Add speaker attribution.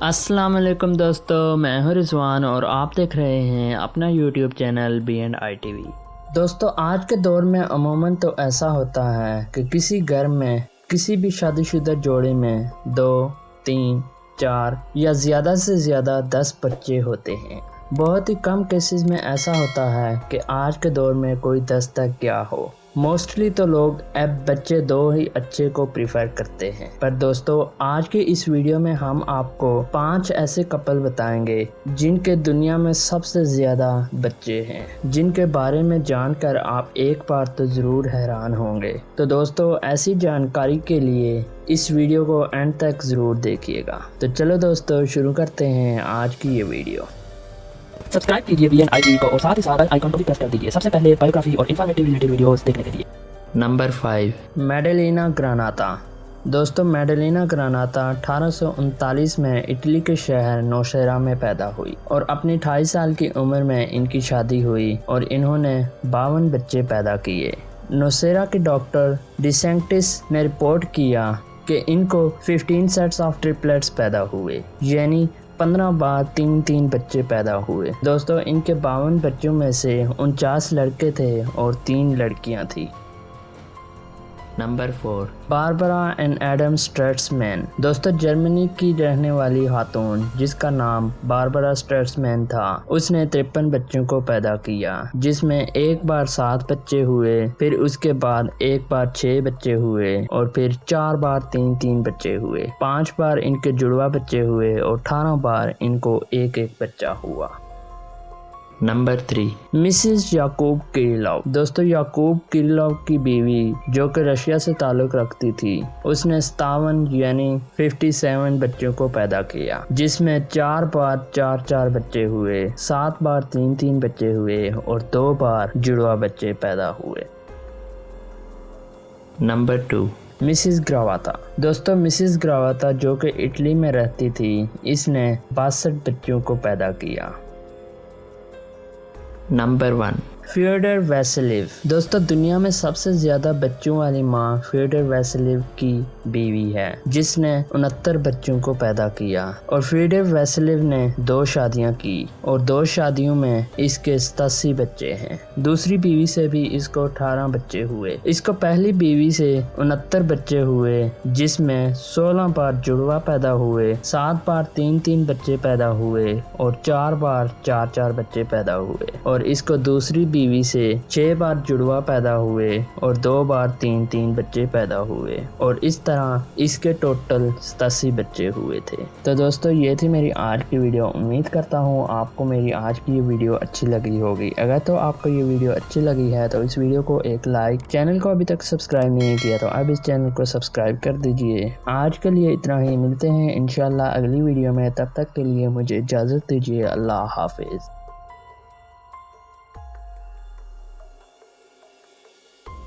Speaker 1: अस्सलाम वालेकुम दोस्तों, मैं हूं रिजवान और आप देख रहे हैं अपना यूट्यूब चैनल B&I TV। दोस्तों, आज के दौर में अमूमन तो ऐसा होता है कि किसी घर में किसी भी शादीशुदा जोड़े में 2, 3, 4 या ज़्यादा से ज़्यादा 10 बच्चे होते हैं। बहुत ही कम केसेस में ऐसा होता है कि आज के दौर में कोई 10 तक क्या हो। मोस्टली तो लोग अब बच्चे 2 ही अच्छे को प्रीफर करते हैं। पर दोस्तों, आज के इस वीडियो में हम आपको 5 ऐसे कपल बताएंगे जिनके दुनिया में सबसे ज़्यादा बच्चे हैं, जिनके बारे में जानकर आप एक बार तो ज़रूर हैरान होंगे। तो दोस्तों, ऐसी जानकारी के लिए इस वीडियो को एंड तक ज़रूर देखिएगा। तो चलो दोस्तों, शुरू करते हैं आज की ये वीडियो।
Speaker 2: सब्सक्राइब कीजिए B&I TV को और साथ ही साथ बेल आइकन को भी प्रेस कर दीजिए सबसे पहले बायोग्राफी और इन्फॉर्मेटिव रिलेटेड वीडियोस देखने के लिए।
Speaker 1: नंबर 5, मैडेलिना ग्रानाता। दोस्तों, मैडेलिना ग्रानाता 1839 में इटली के शहर नौशेरा में पैदा हुई और अपनी 28 साल की उम्र में इनकी शादी हुई और इन्होंने 52 बच्चे पैदा किए। नौशेरा के डॉक्टर डिसेंटिस ने रिपोर्ट किया कि इनको 15 सेट्स ऑफ ट्रिपलेट्स पैदा हुए, यानी 15 बार 3 बच्चे पैदा हुए। दोस्तों, इनके 52 बच्चों में से 49 लड़के थे और 3 लड़कियां थी। Number 4, Barbara and Adam Stratsman. दोस्तों, जर्मनी की रहने वाली खातून जिसका नाम बारबरा स्ट्रैट्समैन था, उसने 53 बच्चों को पैदा किया, जिसमें एक बार 7 बच्चे हुए, फिर उसके बाद एक बार 6 बच्चे हुए और फिर 4 बार 3 बच्चे हुए। 5 बार इनके जुड़वा बच्चे हुए और 18 बार इनको एक बच्चा हुआ। नंबर 3, मिसेस याकूब किरिलोव। दोस्तों, याकूब किरिलोव की बीवी जो कि रशिया से ताल्लुक़ रखती थी, उसने 57 यानी 57 बच्चों को पैदा किया, जिसमें 4 बार 4 बच्चे हुए, 7 बार 3 बच्चे हुए और 2 बार जुड़वा बच्चे पैदा हुए। Number 2, Mrs Gravata. दोस्तों, मिसेस ग्रावाता जो कि इटली में रहती थी, इसने 62 बच्चों को पैदा किया। Number 1, Fyodor Vasilyev. दोस्तों, दुनिया में सबसे ज़्यादा बच्चों वाली माँ फ्योडर वैसिलिव की बीवी है, जिसने 69 बच्चों को पैदा किया और फ्योडर वैसिलिव ने 2 शादियाँ की और 2 शादियों में इसके 87 बच्चे हैं। दूसरी बीवी से भी इसको 18 बच्चे हुए। इसको पहली बीवी से 69 बच्चे हुए, जिसमें 16 बार जुड़वा पैदा हुए, 7 बार 3 बच्चे पैदा हुए और 4 बार 4 बच्चे पैदा हुए। और इसको दूसरी बीवी से 6 बार जुड़वा पैदा हुए और 2 बार 3 बच्चे पैदा हुए और इस तरह इसके टोटल 87 बच्चे हुए थे। तो दोस्तों, ये थी मेरी आज की वीडियो। उम्मीद करता हूँ आपको मेरी आज की ये वीडियो अच्छी लगी होगी। अगर तो आपको ये वीडियो अच्छी लगी है तो इस वीडियो को एक लाइक, चैनल को अभी तक सब्सक्राइब नहीं किया तो अब इस चैनल को सब्सक्राइब कर दीजिए। आज के लिए इतना ही, मिलते हैं इंशाल्लाह अगली वीडियो में। तब तक के लिए मुझे इजाज़त दीजिए। अल्लाह हाफिज़।